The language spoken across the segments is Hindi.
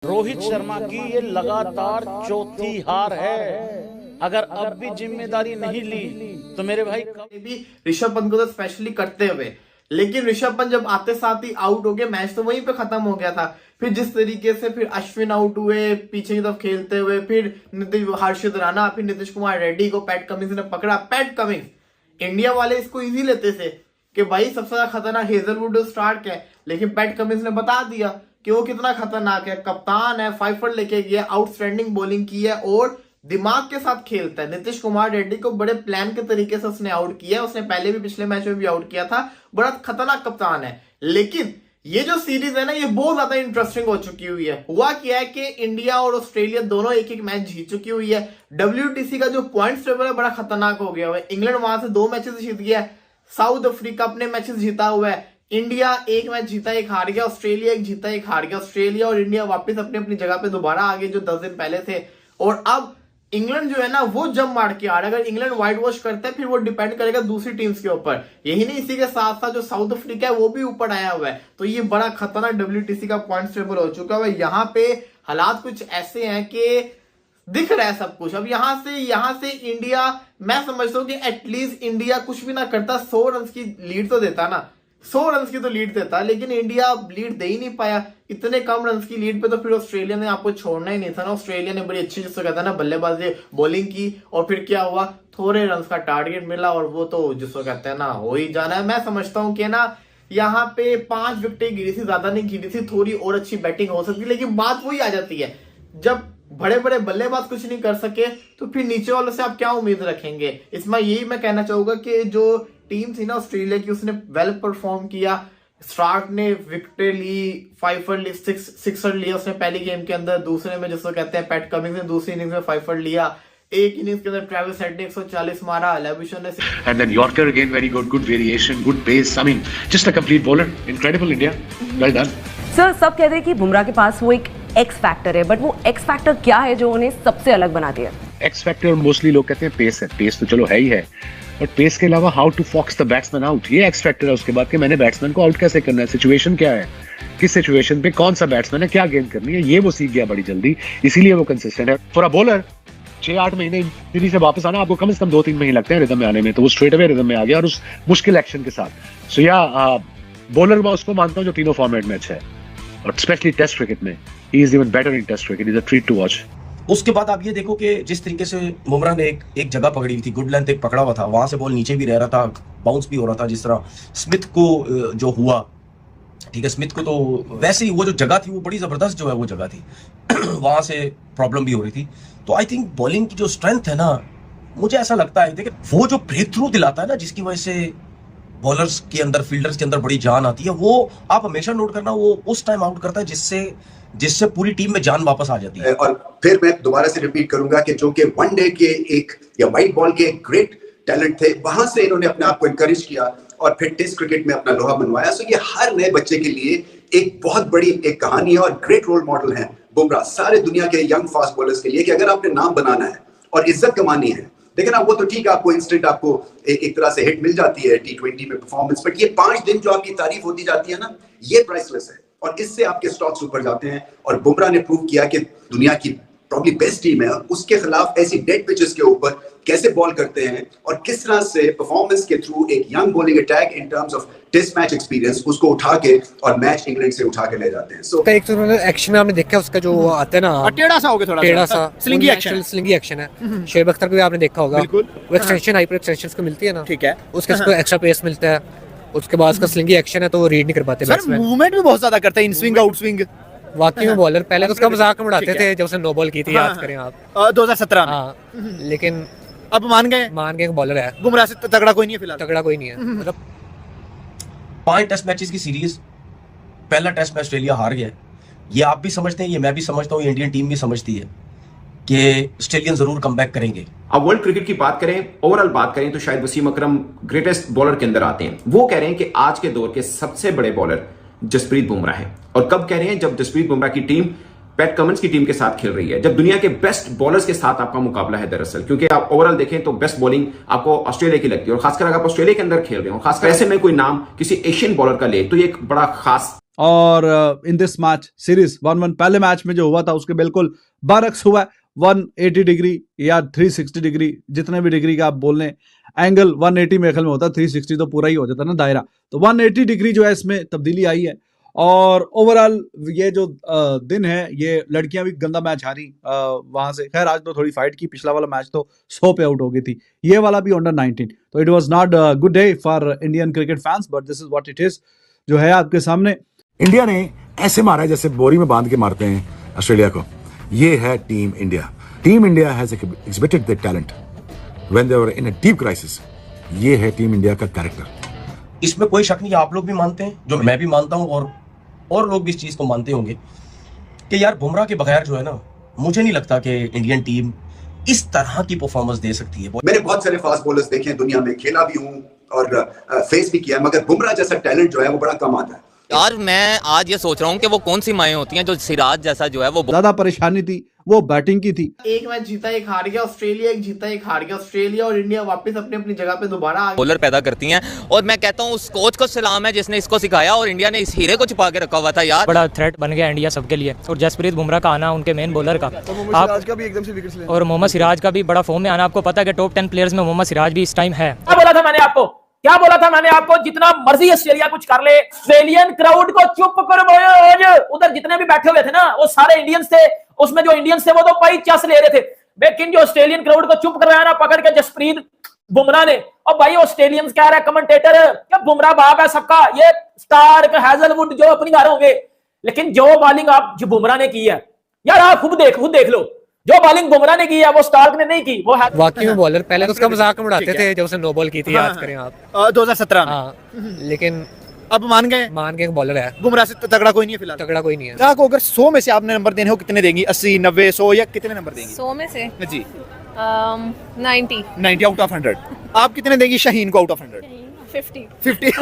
रोहित शर्मा की ये लगातार चौथी हार है। अगर अब भी जिम्मेदारी नहीं ली तो मेरे भाई भी ऋषभ पंत को तो स्पेशली करते हुए, लेकिन ऋषभ पंत जब आते साथ ही आउट हो गए, मैच तो वहीं पे खत्म हो गया था। फिर जिस तरीके से फिर अश्विन आउट हुए पीछे की तरफ खेलते हुए, फिर हर्षित राणा, फिर नीतीश कुमार रेड्डी को पैट कमिंस ने पकड़ा। पैट कमिंस इंडिया वाले इसको इजी लेते थे कि भाई सबसे ज्यादा खतरनाक हेजलवुड स्टार्क है, लेकिन पैट कमिंस ने बता दिया कि वो कितना खतरनाक है। कप्तान है, 5 फॉर लेके गया, आउटस्टैंडिंग बॉलिंग की है और दिमाग के साथ खेलता है। नीतीश कुमार रेड्डी को बड़े प्लान के तरीके से उसने आउट किया। उसने पहले भी पिछले मैच में भी आउट किया था। बड़ा खतरनाक कप्तान है। लेकिन ये जो सीरीज है ना, ये बहुत ज्यादा इंटरेस्टिंग हो चुकी हुई है। हुआ क्या है कि इंडिया और ऑस्ट्रेलिया दोनों एक एक मैच जीत चुकी हुई है। WTC का जो पॉइंट्स टेबल है बड़ा खतरनाक हो गया है। इंग्लैंड वहां से 2 मैचेस जीत गया है, साउथ अफ्रीका अपने मैचेस जीता हुआ है, इंडिया 1 मैच जीता 1 हार गया, ऑस्ट्रेलिया 1 जीता 1 हार गया। ऑस्ट्रेलिया और इंडिया वापस अपनी अपनी जगह पे दोबारा आ गए जो 10 दिन पहले थे। और अब इंग्लैंड जो है ना वो जंप मार के आ रहा है। अगर इंग्लैंड व्हाइट वॉश करता है फिर वो डिपेंड करेगा दूसरी टीम्स के ऊपर। यही नहीं, इसी के साथ साथ जो साउथ अफ्रीका है वो भी ऊपर आया हुआ है। तो ये बड़ा खतरनाक WTC का पॉइंट टेबल हो चुका है। यहाँ पे हालात कुछ ऐसे हैं कि दिख रहा है सब कुछ। अब यहां से इंडिया, मैं समझता हूं कि एटलीस्ट इंडिया कुछ भी ना करता 100 रन की लीड तो देता ना, 100 रन की तो लीड देता, लेकिन इंडिया लीड दे ही नहीं पाया। इतने कम रन की लीड पे तो फिर ऑस्ट्रेलिया ने आपको छोड़ना ही नहीं था ना। ऑस्ट्रेलिया ने बड़ी अच्छी, जिसको कहता है ना, बल्लेबाजी बॉलिंग की और फिर क्या हुआ, थोड़े रन का टारगेट मिला और वो तो जिसको कहते हैं ना हो ही जाना है। मैं समझता हूं कि ना यहाँ पे 5 विकेटें गिरी थी, ज्यादा नहीं गिरी थी, थोड़ी और अच्छी बैटिंग हो सकती, लेकिन बात वही आ जाती है जब बड़े बड़े बल्लेबाज कुछ नहीं कर सके तो फिर नीचे वालों से आप क्या उम्मीद रखेंगे। इसमें यही मैं कहना चाहूंगा कि जो टीम थी ना ऑस्ट्रेलिया की, उसने वेल परफॉर्म किया। स्टार्क ने विकेट ली, 5 फॉर 6 रन लिया उसने पहली गेम के अंदर। दूसरे में जिसको कहते हैं पैट कमिंस ने दूसरी इनिंग्स में 5 फॉर लिया। एक इनिंग्स के अंदर ट्रेविस हेड ने 140 मारा, लेविशन ने and then Yorker again very good variation, good pace. I mean, just a complete bowler. Incredible India. Well done. Sir, सब कहते हैं कि बुमराह के पास वो एक एक्स फैक्टर है, बट वो एक्स फैक्टर क्या है जो उन्हें सबसे अलग बनाती है? X factor मोस्टली लोग कहते हैं पेस है। पेस तो चलो है ही है, बट पेस के अलावा how to fox the batsman out, ये एक्स फैक्टर है उसके बाद कि मैंने बैट्समैन को आउट कैसे करना है, सिचुएशन क्या है, किस सिचुएशन पे कौन सा बैट्समैन है, क्या गेंद करनी है, ये वो सीख गया बड़ी जल्दी। इसीलिए वो कंसिस्टेंट है। फॉर अ बॉलर 6-8 महीने इंजरी से वापस आना, आपको कम से कम 2-3 महीने लगते हैं रिदम में आने में, तो वो स्ट्रेट अवे रिदम में आ गया और उस मुश्किल एक्शन के साथ। सो या बॉलर मैं उसको मानता हूँ जो तीनों फॉर्मेट में अच्छा है, और स्पेशली टेस्ट क्रिकेट में he is even better in test cricket. Is a treat to watch. उसके बाद आप ये देखो कि जिस तरीके से बुमराह ने एक जगह पकड़ी हुई थी, गुड लेंथ एक पकड़ा हुआ था, वहां से बॉल नीचे भी रह रहा था, बाउंस भी हो रहा था। जिस तरह स्मिथ को जो हुआ, ठीक है, स्मिथ को तो वैसे ही वो जो जगह थी वो बड़ी जबरदस्त जो है वो जगह थी वहां से प्रॉब्लम भी हो रही थी। तो आई थिंक बॉलिंग की जो स्ट्रेंथ है ना, मुझे ऐसा लगता है देखिए वो जो ब्रेक थ्रू दिलाता है ना, जिसकी वजह से बॉलर्स के अंदर, फील्डर्स के अंदर बड़ी जान आती है, वो आप हमेशा नोट करना, वो उस टाइम आउट करता है जिससे पूरी टीम में जान वापस आ जाती है। और फिर मैं दोबारा से रिपीट करूंगा कि जो कि वनडे के एक या व्हाइट बॉल के ग्रेट टैलेंट थे, वहां से इन्होंने अपने आप को एनकरेज किया और फिर टेस्ट क्रिकेट में अपना लोहा मनवाया। सो ये हर नए बच्चे के लिए एक बहुत बड़ी एक कहानी है और ग्रेट रोल मॉडल है बुमराह सारे दुनिया के यंग फास्ट बॉलर्स के लिए, कि अगर आपने नाम बनाना है और इज्जत कमानी है, देखिए ना, वो तो ठीक है, आपको इंस्टेंट आपको एक तरह से हिट मिल जाती है T20 में परफॉर्मेंस, बट ये 5 दिन जो आपकी तारीफ होती जाती है ना, ये प्राइसलेस है और इससे आपके स्टॉक्स ऊपर जाते हैं। और बुमराह ने प्रूव किया कि दुनिया की प्रॉब्ली बेस्ट टीम है, उसके खिलाफ ऐसी डेड पिचेस के ऊपर कैसे बॉल करते हैं और किस तरह से परफॉर्मेंस के थ्रू एक young bowling attack in terms of test match experience उसको उठा के और मैच इंग्लैंड से उठा के ले जाते हैं। सो एक तो एक्शन में आपने देखा उसका जो आता है ना, टेढ़ा सा हो गया, थोड़ा टेढ़ा सा स्लिंगी एक्शन है। शेब अख्तर को भी आपने देखा होगा, वो एक्सटेंशन हाइपर एक्सटेंशन को मिलती है ना, ठीक है, उसके उसको एक्स्ट्रा पेस मिलता है। उसके बाद उसका स्लिंगी एक्शन है तो वो रीड नहीं कर पाते बैट्समैन। मूवमेंट भी बहुत ज्यादा करता है, इन स्विंग आउट स्विंग। वाकई में बॉलर पहले तो उसका मजाक उड़ाते थे जब उसने नो बॉल की थी, याद करें आप 2017 में। हाँ, लेकिन अब मान गए बॉलर है, बुमराह से तगड़ा कोई नहीं है फिलहाल, तगड़ा कोई नहीं है। मतलब 5 टेस्ट मैचेस की सीरीज, पहला टेस्ट में ऑस्ट्रेलिया हार गया। ये आप भी समझते हैं, ये मैं भी समझता हूँ, इंडियन टीम भी समझती है कि ऑस्ट्रेलियन जरूर कमबैक करेंगे। अब वर्ल्ड क्रिकेट की बात करें, ओवरऑल बात करें, तो शायद वसीम अकरम ग्रेटेस्ट बॉलर के अंदर आते हैं। वो कह रहे हैं कि आज के दौर के सबसे बड़े बॉलर जसप्रीत बुमराह है। और कब कह रहे हैं? जब जसप्रीत बुमराह की टीम पैट कमिंस की टीम के साथ खेल रही है, जब दुनिया के बेस्ट बॉलर्स के साथ आपका मुकाबला है दरअसल, क्योंकि आप ओवरऑल देखें तो बेस्ट बॉलिंग आपको ऑस्ट्रेलिया की लगती है, और खासकर अगर आप ऑस्ट्रेलिया के अंदर खेल रहे हो, खासकर ऐसे में कोई नाम किसी एशियन बॉलर का ले तो ये एक बड़ा खास। और इन दिस मैच सीरीज 1-1 पहले मैच में जो हुआ था उसके बिल्कुल बरक्स हुआ है। 180 डिग्री या 360 डिग्री, जितने भी डिग्री का आप बोल लें, एंगल 180 मेरे ख्याल में होता, 360 तो पूरा ही हो जाता ना दायरा, तो 180 डिग्री जो है इसमें तब्दीली आई है। और ओवरऑल ये जो दिन है, ये लड़कियां भी गंदा मैच हारी वहां से। खैर आज तो थोड़ी फाइट की, पिछला वाला मैच तो 100 पे आउट हो गई थी, ये वाला भी अंडर 19, तो it was not good day for Indian cricket fans, but this is what it is जो है आपके सामने। इंडिया ने ऐसे मारा है जैसे बोरी में बांध के मारते हैं ऑस्ट्रेलिया को। ये है team India. Team India has एक्सहिबिटेड their talent when they were in a deep crisis. ये है टीम इंडिया का कैरेक्टर। इसमें कोई शक नहीं, आप लोग भी मानते हैं, जो मैं भी मानता हूं, और लोग भी इस चीज को मानते होंगे कि यार बुमराह के बगैर जो है ना, मुझे नहीं लगता कि इंडियन टीम इस तरह की परफॉर्मेंस दे सकती है। मैंने बहुत सारे फास्ट बॉलर्स देखे हैं दुनिया में, खेला भी हूं और फेस भी किया, मगर बुमराह जैसा टैलेंट जो है वो बड़ा कम आता है। यार मैं आज ये सोच रहा हूँ कि वो कौन सी माएँ होती हैं जो सिराज जैसा जो है वो ज्यादा परेशानी थी वो बैटिंग की थी। एक मैच जीता एक हार गया ऑस्ट्रेलिया, एक जीता एक हार गया ऑस्ट्रेलिया, और इंडिया वापस अपनी अपनी जगह पे दोबारा आ गई। बॉलर पैदा करती हैं, और मैं कहता हूँ उस कोच को सलाम है जिसने इसको सिखाया, और इंडिया ने इस हीरे को छुपा के रखा हुआ था यार। बड़ा थ्रेट बन गया इंडिया सबके लिए, और जसप्रीत बुमराह का आना, उनके मेन बॉलर का, का भी एकदम से विकेट्स ले, और मोहम्मद सिराज का भी बड़ा फॉर्म में आना। आपको पता है कि टॉप 10 प्लेयर्स में मोहम्मद सिराज भी इस टाइम है। क्या बोला था मैंने आपको, क्या बोला था मैंने आपको, जितना मर्जी ऑस्ट्रेलिया कुछ कर ले, ऑस्ट्रेलियन क्राउड को चुप करवाओ। उधर जितने भी बैठे हुए थे ना, वो सारे इंडियंस थे, उसमें जो इंडियंस थे वो तो पाई चस ले रहे थे, लेकिन जो ऑस्ट्रेलियन क्राउड को चुप करवाया ना पकड़ के जसप्रीत बुमराह ने। और भाई ऑस्ट्रेलियंस कह रहा है कमेंटेटर क्या बुमराह बाप है सबका, ये स्टार्क हैजलवुड जो अपनी घर होंगे, लेकिन जो बॉलिंग आप जो बुमराह ने की है यार, आप खुद देख लो, जो बॉलिंग बुमराह ने की है वो स्टार्क ने नहीं की। वो वाकई में बॉलर पहले तो उसका मजाक उड़ाते थे जब उसने नो बॉल की थी, याद करें आप 2017 में। हाँ, लेकिन अब मान गए बॉलर है, बुमराह से तगड़ा कोई नहीं है फिलहाल। तगड़ा कोई नहीं है। को अगर 100 में से आपने नंबर देने हो कितने देंगी? 80, 90, 100 या कितने नंबर देंगी? 100 में से जी 90 आउट ऑफ 100। आप कितने देंगी शाहीन को आउट ऑफ 100? 50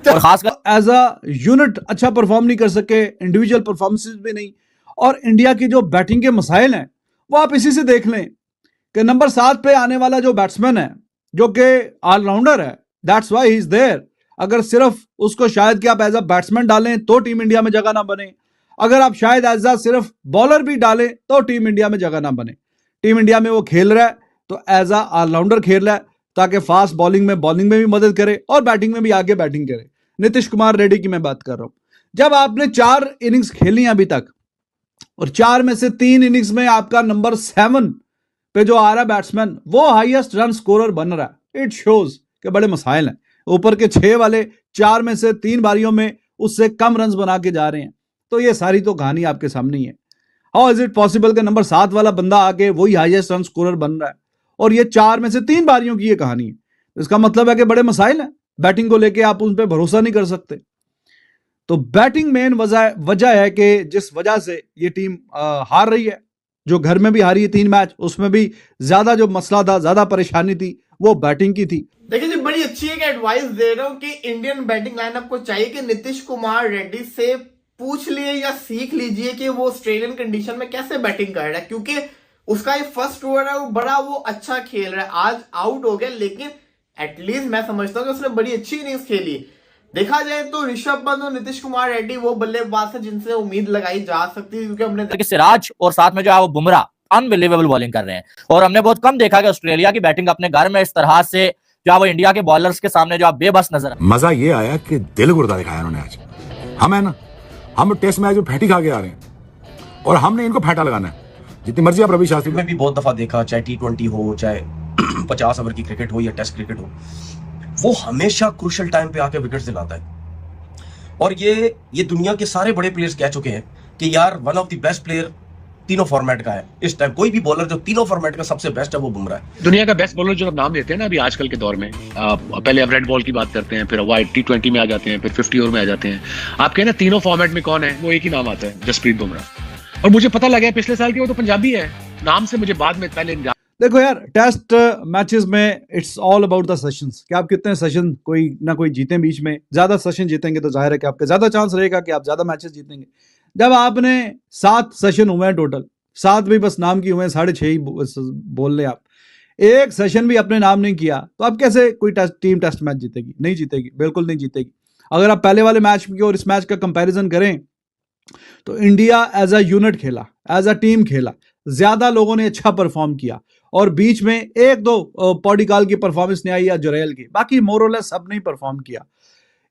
और खासकर एज अ यूनिट अच्छा परफॉर्म नहीं कर सके, इंडिविजुअल परफॉर्मेंसेस भी नहीं। और इंडिया की जो बैटिंग के मसाइल हैं वो आप इसी से देख लें कि नंबर 7 पे आने वाला जो बैट्समैन है जो कि ऑलराउंडर है, that's why he is there. अगर सिर्फ उसको शायद कि आप एज अ बैट्समैन डालें तो टीम इंडिया में जगह ना बने, अगर आप शायद एज अ सिर्फ बॉलर भी डालें तो टीम इंडिया में जगह ना बने। टीम इंडिया में वो खेल रहा है तो एज अ ऑलराउंडर खेल रहा है, ताकि फास्ट बॉलिंग में भी मदद करे और बैटिंग में भी आगे बैटिंग करे। नीतीश कुमार रेड्डी की मैं बात कर रहा हूं। जब आपने 4 इनिंग्स खेली अभी तक, और 4 में से 3 इनिंग्स में आपका नंबर 7 पे जो आ रहा है बैट्समैन वो हाईएस्ट रन स्कोरर बन रहा है, इट शोज कि बड़े मसाइल हैं। ऊपर के 6 वाले 4 में से 3 बारियों में उससे कम रन बना के जा रहे हैं, तो ये सारी तो कहानी आपके सामने ही है। हाउ इज इट पॉसिबल कि नंबर 7 वाला बंदा आके वही हाईएस्ट रन स्कोरर बन रहा है, और ये 4 में से 3 बारियों की ये कहानी है। इसका मतलब है कि बड़े मसाइल हैं, बैटिंग को लेके आप उन पर भरोसा नहीं कर सकते। तो बैटिंग मेन वजह है कि जिस वजह से ये टीम हार रही है। जो घर में भी हारी है 3 मैच, उसमें भी ज्यादा जो मसला था, ज्यादा परेशानी थी वो बैटिंग की थी। देखिए जी, बड़ी अच्छी एक एडवाइस दे रहा हूँ कि इंडियन बैटिंग लाइनअप को चाहिए कि नीतीश कुमार रेड्डी से पूछ लिए या सीख लीजिए कि वो ऑस्ट्रेलियन कंडीशन में कैसे बैटिंग कर रहा है, क्योंकि उसका ये फर्स्ट ओवर है वो अच्छा खेल रहा है। आज आउट हो गया, लेकिन एटलीस्ट मैं समझता हूँ कि उसने बड़ी अच्छी इनिंग्स खेली। देखा जाए तो ऋषभ पंत और नीतीश कुमार रेड्डी वो बल्लेबाज है जिनसे उम्मीद लगाई जा सकती है, क्योंकि हमने सिराज और साथ में जो है वो बुमराह अनबिलीवेबल बॉलिंग कर रहे हैं, और हमने बहुत कम देखा कि ऑस्ट्रेलिया की बैटिंग अपने घर में इस तरह से जो है वो इंडिया के बॉलर्स के सामने जो आप बेबस नजर आए। मजा ये आया कि दिल गुर्दा दिखाया उन्होंने आज। हम है ना, हम टेस्ट मैच में फैटी खा के आ रहे हैं और हमने इनको फैटा लगाना है। जितनी मर्जी आप रवि शास्त्री में भी बहुत दफा देखा, चाहे T20 हो, चाहे 50 ओवर की क्रिकेट हो या टेस्ट क्रिकेट हो, वो हमेशा क्रूशियल टाइम पे आके विकेट्स दिलाता है। और ये दुनिया के सारे बड़े प्लेयर्स कह चुके हैं कि यार one of the best player तीनों फॉर्मेट का है इस टाइम। कोई भी बॉलर जो तीनों फॉर्मेट का सबसे बेस्ट है वो बुमराह है। दुनिया का बेस्ट बॉलर जो आप नाम लेते हैं ना अभी आजकल के दौर में, पहले आप रेड बॉल की बात करते हैं, फिर वाइड T20 में आ जाते हैं, फिर 50 ओवर में आ जाते हैं। आप कहना तीनों फॉर्मेट में कौन है, वो एक ही नाम आता है, जसप्रीत बुमराह। और मुझे पता लगा पिछले साल के वो तो पंजाबी है, नाम से मुझे बाद में पहले। देखो यार, टेस्ट मैचेस में it's all about the sessions कि आप कितने सेशन कोई ना कोई जीतें बीच में। ज्यादा सेशन जीतेंगे तो जाहिर है कि आपका ज्यादा चांस रहेगा कि आप ज्यादा मैचेस जीतेंगे। जब आपने 7 सेशन हुए हैं टोटल, 7 भी बस नाम की हुए हैं, 6.5 ही बोल रहे आप, एक सेशन भी अपने नाम नहीं किया, तो अब कैसे कोई टीम टेस्ट मैच जीतेगी? नहीं जीतेगी, बिल्कुल नहीं जीतेगी। अगर आप पहले वाले मैच की और इस मैच का कंपैरिजन करें तो इंडिया एज अ यूनिट खेला, एज अ टीम खेला, ज्यादा लोगों ने अच्छा परफॉर्म किया, और बीच में एक दो पॉडिकाल की परफॉर्मेंस नहीं आई या जुरैल की, बाकी मोरलेस सब ने परफॉर्म किया।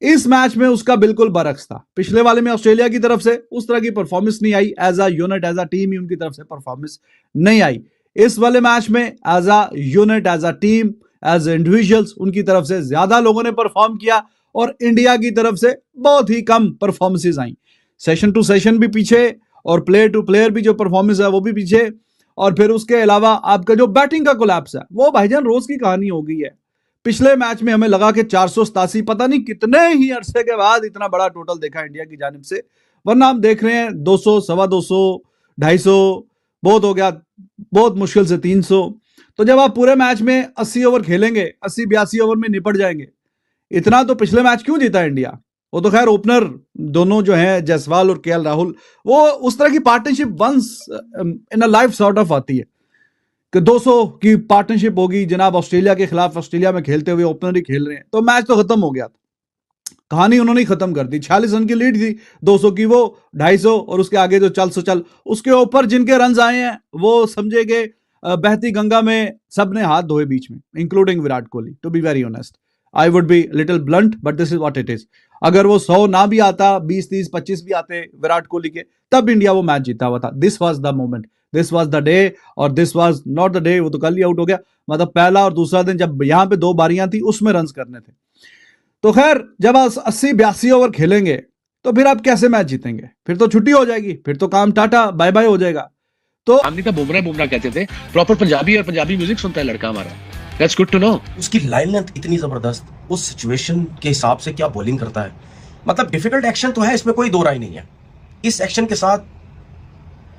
इस मैच में उसका बिल्कुल बरक्स था। पिछले वाले में ऑस्ट्रेलिया की तरफ से उस तरह की परफॉर्मेंस नहीं आई, as a unit as a team ही उनकी तरफ से परफॉर्मेंस नहीं आई। इस वाले मैच में as a unit as a team as individuals उनकी तरफ से ज्यादा लोगों ने परफॉर्म किया, और इंडिया की तरफ से बहुत ही कम परफॉर्मेंसेज आई। सेशन टू सेशन भी पीछे, और प्लेयर टू प्लेयर भी जो परफॉर्मेंस है वो भी पीछे, और फिर उसके अलावा आपका जो बैटिंग का कोलैप्स है वो भाईजान रोज की कहानी हो गई है। पिछले मैच में हमें लगा कि 487, पता नहीं कितने ही अरसे के बाद इतना बड़ा टोटल देखा इंडिया की जानिब से, वरना हम देख रहे हैं 200, 250, 250 बहुत हो गया, बहुत मुश्किल से 300। तो जब आप पूरे मैच में 80 ओवर खेलेंगे, 80-82 ओवर में निपट जाएंगे, इतना तो पिछले मैच क्यों जीता इंडिया? वो तो खैर ओपनर दोनों जो हैं जायसवाल और केएल राहुल, वो उस तरह की partnership once in a life sort of आती है कि 200 की पार्टनरशिप होगी जनाब ऑस्ट्रेलिया के खिलाफ, ऑस्ट्रेलिया में खेलते हुए ओपनर ही खेल रहे हैं, तो मैच तो खत्म हो गया था। कहानी उन्होंने ही खत्म कर दी। 46 रन की लीड थी, 200 की वो, 250, और उसके आगे जो चल सो चल, उसके ऊपर जिनके रन आए हैं वो समझे कि बहती गंगा में सबने हाथ धोए बीच में, including Virat Kohli. To be very honest, I would be little blunt, but this is what it is. अगर वो 100 ना भी आता, 20, 30, 25 भी आते विराट कोहली के, तब इंडिया वो मैच जीता हुआ था। This was the moment, this was the day, और this was not the day. वो तो कल ही आउट हो गया, मतलब पहला और दूसरा दिन जब यहाँ पे 2 बारियां थी उसमें रन करने थे। तो खैर जब 80-82 ओवर खेलेंगे तो फिर आप कैसे मैच जीतेंगे? फिर तो छुट्टी हो जाएगी, फिर तो काम टाटा बाय बाय हो जाएगा। तो हमने कहा बुमराह कहते थे, प्रॉपर पंजाबी और पंजाबी म्यूजिक सुनता है लड़का हमारा। That's good to know. उसकी लाइन लेंथ इतनी जबरदस्त, उस सिचुएशन के हिसाब से क्या बॉलिंग करता है, मतलब डिफिकल्ट एक्शन तो है, इसमें कोई दो राय नहीं है। इस एक्शन के साथ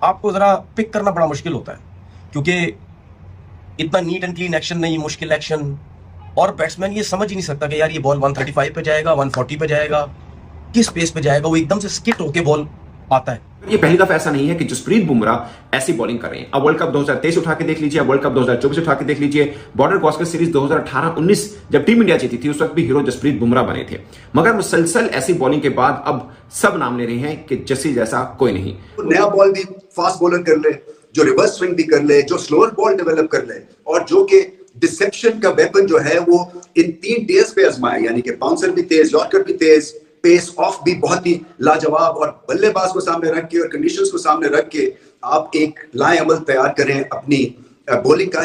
आपको जरा पिक करना बड़ा मुश्किल होता है, क्योंकि इतना नीट एंड क्लीन एक्शन नहीं, मुश्किल एक्शन, और बैट्समैन ये समझ ही नहीं सकता कि यार ये बॉल 135 पे जाएगा, 140 पे जाएगा, किस पेस पे जाएगा। वो एकदम से स्किट होके बॉल आता है। ये पहली दफा ऐसा नहीं है कि जसप्रीत बुमराह ऐसी बॉलिंग कर रहे हैं। अब वर्ल्ड कप 2023 उठा के देख लीजिए, अब वर्ल्ड कप 2024 उठा के देख लीजिए, बॉर्डर गवास्कर सीरीज 2018-19 जब टीम इंडिया जीती थी उस वक्त भी हीरो जसप्रीत बुमराह बने थे। मगर मुसलसल ऐसी बॉलिंग के बाद अब सब नाम ले रहे हैं कि जस्सी जैसा कोई नहीं। नया बॉल भी फास्ट बॉलर कर ले, जो रिवर्स स्विंग भी कर ले, जो स्लोअर बॉल डेवलप कर ले, और जो कि डिसेप्शन का वेपन जो है वो इन 3 टेस्ट पे आजमाए, यानी कि बाउंसर भी तेज, यॉर्कर भी तेज, पेस ऑफ भी बहुत ही लाजवाब, और बल्लेबाज को सामने रख के और कंडीशंस को सामने रख के आप एक लाएअमल तैयार करें अपनी बॉलिंग का।